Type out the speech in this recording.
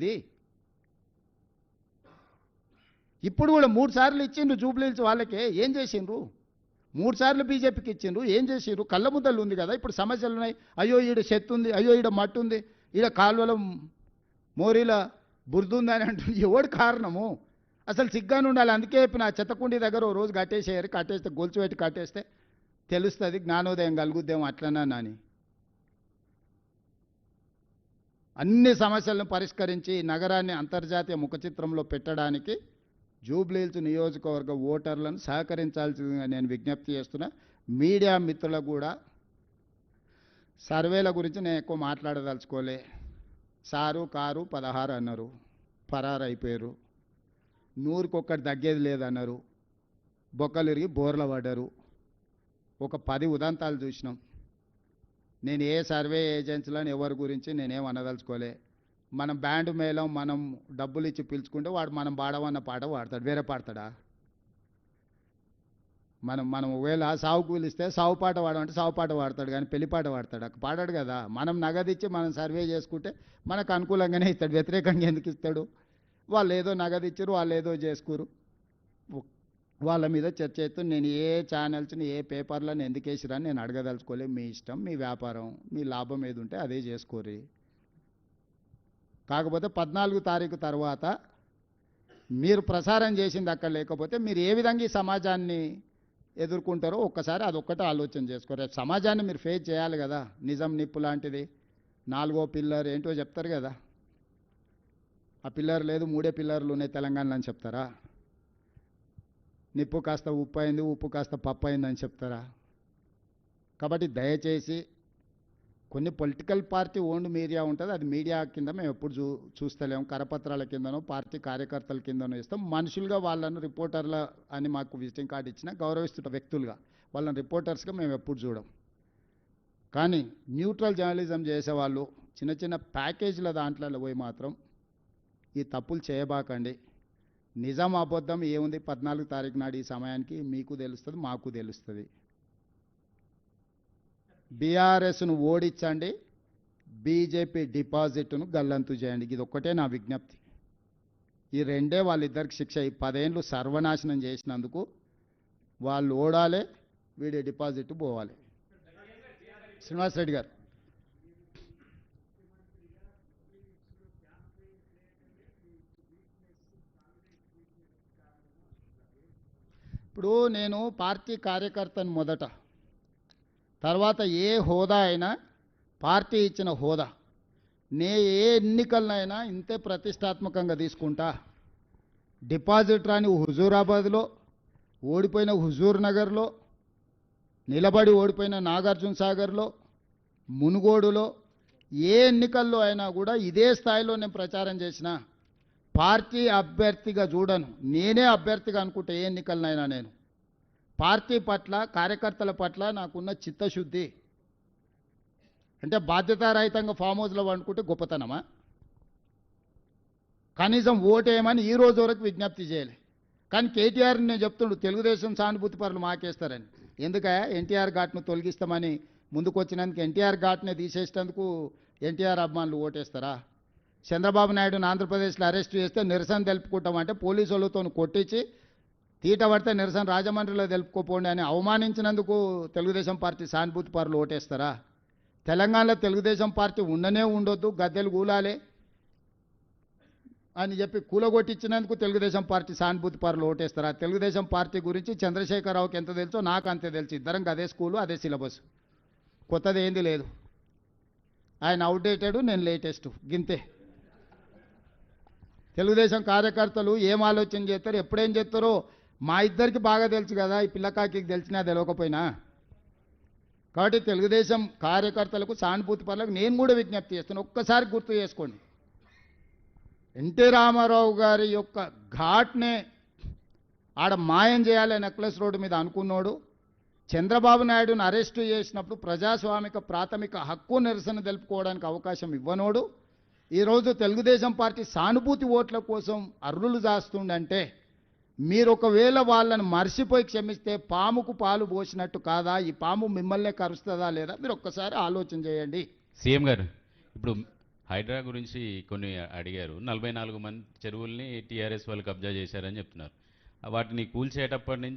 ఇది ఇప్పుడు కూడా 3 సార్లు ఇచ్చిండ్రు జూబ్లీహిల్స్ వాళ్ళకే. ఏం చేసిండ్రు? 3 సార్లు బీజేపీకి ఇచ్చిండ్రు. ఏం చేసిండ్రు? కళ్ళ ముద్దలు ఉంది కదా, ఇప్పుడు సమస్యలు ఉన్నాయి. అయ్యో ఈడ చెత్త ఉంది, అయ్యో ఈడ మట్టి ఉంది, ఈడ కాలువల మోరీల బురద ఉంది అని అంటుంది. ఎవడు కారణము? అసలు సిగ్గాను ఉండాలి. అందుకే చెప్పిన చెత్తకుండి దగ్గర ఓ రోజు కట్టేసేయారు. కట్టేస్తే గొలుసు పెట్టి కట్టేస్తే తెలుస్తుంది, జ్ఞానోదయం కలుగుద్దేమో అట్లనా అని. అన్ని సమస్యలను పరిష్కరించి నగరాన్ని అంతర్జాతీయ ముఖచిత్రంలో పెట్టడానికి జూబ్లీహిల్స్ నియోజకవర్గ ఓటర్లను సహకరించాల్సిందిగా నేను విజ్ఞప్తి చేస్తున్నా. మీడియా మిత్రులకు కూడా సర్వేల గురించి నేను ఎక్కువ మాట్లాడదలుచుకోలే. సారు కారు 16 అన్నారు, పరారు అయిపోయారు. 100కి తగ్గేది లేదన్నారు, బొక్కలిరిగి బోర్ల పడ్డారు. ఒక 10 ఉదంతాలు చూసినాం. నేను ఏ సర్వే ఏజెన్సీలను ఎవరి గురించి నేనేం అనదలుచుకోలే. మనం బ్యాండ్ మేళం మనం డబ్బులు ఇచ్చి పిలుచుకుంటే వాడు మనం పాడవన్న పాట పాడతాడు, వేరే పాడతాడా? మనం ఒకవేళ సావుకు పిలిస్తే సావు పాట పాడమంటే సావు పాట పాడతాడు, కానీ పెళ్లి పాట పాడతాడు పాడాడు కదా. మనం నగదిచ్చి మనం సర్వే చేసుకుంటే మనకు అనుకూలంగానే ఇస్తాడు, వ్యతిరేకంగా ఎందుకు ఇస్తాడు? వాళ్ళు ఏదో నగదిచ్చారు, వాళ్ళు ఏదో చేసుకురు, వాళ్ళ మీద చర్చ చేస్తూ నేను ఏ ఛానల్స్ని ఏ పేపర్లను ఎందుకు వేసిరని నేను అడగదలుచుకోలే. మీ ఇష్టం, మీ వ్యాపారం, మీ లాభం ఏది ఉంటే అదే చేసుకోరి. కాకపోతే 14 తారీఖు తర్వాత మీరు ప్రసారం చేసింది అక్కడ లేకపోతే మీరు ఏ విధంగా ఈ సమాజాన్ని ఎదుర్కొంటారో ఒక్కసారి అదొక్కటే ఆలోచన చేసుకోరు. సమాజాన్ని మీరు ఫేస్ చేయాలి కదా. నిజం నిప్పు లాంటిది 4వ పిల్లర్ ఏంటో చెప్తారు కదా. ఆ పిల్లర్ లేదు, 3 పిల్లర్లు ఉన్నాయి తెలంగాణలో అని చెప్తారా? నిప్పు కాస్త ఉప్పు అయింది, ఉప్పు కాస్త పప్పు అయిందని చెప్తారా? కాబట్టి దయచేసి కొన్ని పొలిటికల్ పార్టీ ఓన్డ్ మీడియా ఉంటుంది, అది మీడియా కింద మేము ఎప్పుడు చూస్తలేము. కరపత్రాల కిందనో పార్టీ కార్యకర్తల కిందనో ఇస్తాం. మనుషులుగా వాళ్ళను రిపోర్టర్ల అని మాకు విజిటింగ్ కార్డు ఇచ్చినా గౌరవిస్తున్న వ్యక్తులుగా వాళ్ళని రిపోర్టర్స్గా మేము ఎప్పుడు చూడం. కానీ న్యూట్రల్ జర్నలిజం చేసేవాళ్ళు చిన్న చిన్న ప్యాకేజీల దాంట్లో పోయి మాత్రం ఈ తప్పులు చేయబాకండి. నిజం అబద్ధం ఏముంది 14 తారీఖు నాడు ఈ సమయానికి మీకు తెలుస్తుంది, మాకు తెలుస్తుంది. బీఆర్ఎస్ను ఓడించండి, బీజేపీ డిపాజిట్ను గల్లంతు చేయండి. ఇది ఒక్కటే నా విజ్ఞప్తి. ఈ రెండే వాళ్ళిద్దరికి శిక్ష. ఈ 10 ఏళ్ళు సర్వనాశనం చేసినందుకు వాళ్ళు ఓడాలి, వీడి డిపాజిట్ పోవాలి. శ్రీనివాస్ రెడ్డి గారు, ఇప్పుడు నేను పార్టీ కార్యకర్తను మొదట, తర్వాత ఏ హోదా అయినా పార్టీ ఇచ్చిన హోదా, ఏ ఎన్నికలనైనా ఇంతే ప్రతిష్టాత్మకంగా తీసుకుంటా. డిపాజిట్ రాని హుజూరాబాద్లో, ఓడిపోయిన హుజూర్ నగర్లో, నిలబడి ఓడిపోయిన నాగార్జున సాగర్లో, మునుగోడులో ఏ ఎన్నికల్లో అయినా కూడా ఇదే స్థాయిలో నేను ప్రచారం చేసిన. పార్టీ అభ్యర్థిగా చూడను, నేనే అభ్యర్థిగా అనుకుంటే ఏ ఎన్నికలనైనా నేను పార్టీ పట్ల కార్యకర్తల పట్ల నాకున్న చిత్తశుద్ధి. అంటే బాధ్యతారహితంగా ఫామ్ హౌస్లో వండుకుంటే గొప్పతనమా? కనీసం ఓటేయమని ఈ రోజు వరకు విజ్ఞప్తి చేయలే. కానీ కేటీఆర్ని నేను చెప్తుండు తెలుగుదేశం సానుభూతి పరులు మాకేస్తారని. ఎందుకయా ఎన్టీఆర్ ఘాట్ను తొలగిస్తామని ముందుకు వచ్చినందుకు ఎన్టీఆర్ ఘాట్నే తీసేసేందుకు ఎన్టీఆర్ అభిమానులు ఓటేస్తారా? చంద్రబాబు నాయుడుని ఆంధ్రప్రదేశ్లో అరెస్ట్ చేస్తే నిరసన తెలుపుకుంటామంటే పోలీసు వాళ్ళతో కొట్టించి తీట పడితే నిరసన రాజమండ్రిలో తెలుపుకోపోండి అని అవమానించినందుకు తెలుగుదేశం పార్టీ సానుభూతి పరులు ఓటేస్తారా? తెలంగాణలో తెలుగుదేశం పార్టీ ఉండనే ఉండొద్దు, గద్దెలు కూలాలి అని చెప్పి కూలగొట్టించినందుకు తెలుగుదేశం పార్టీ సానుభూతి పరులు ఓటేస్తారా? తెలుగుదేశం పార్టీ గురించి చంద్రశేఖరరావుకి ఎంత తెలుసో నాకు అంతే తెలుసు. ఇద్దరం అదే స్కూలు, అదే సిలబస్, కొత్తది ఏంది లేదు. ఆయన అవుట్డేటెడ్, నేను లేటెస్ట్, గింతే. తెలుగుదేశం కార్యకర్తలు ఏం ఆలోచన చేస్తారు, ఎప్పుడేం చేస్తారో మా ఇద్దరికి బాగా తెలుసు కదా, ఈ పిల్లకాకి తెలిసినా తెలియకపోయినా. కాబట్టి తెలుగుదేశం కార్యకర్తలకు సానుభూతి పరులకు నేను కూడా విజ్ఞప్తి చేస్తాను. ఒక్కసారి గుర్తు చేసుకోండి, ఎన్టీ రామారావు గారి యొక్క ఘాట్నే ఆడ మాయం చేయాలి నెక్లెస్ రోడ్డు మీద అనుకున్నాడు. చంద్రబాబు నాయుడును అరెస్టు చేసినప్పుడు ప్రజాస్వామిక ప్రాథమిక హక్కు నిరసన తెలుపుకోవడానికి అవకాశం ఇవ్వనోడు ఈరోజు తెలుగుదేశం పార్టీ సానుభూతి ఓట్ల కోసం అర్రులు జాస్తుండంటే మీరు ఒకవేళ వాళ్ళని మర్చిపోయి క్షమిస్తే పాముకు పాలు పోసినట్టు కాదా? ఈ పాము మిమ్మల్నే కరుస్తుందా లేదా? మీరు ఒక్కసారి ఆలోచన చేయండి. సీఎం గారు, ఇప్పుడు హైడ్రా గురించి కొన్ని అడిగారు. 44 మంది చెరువుల్ని టీఆర్ఎస్ వాళ్ళు కబ్జా చేశారని చెప్తున్నారు. వాటిని కూల్చేటప్పటి నుంచి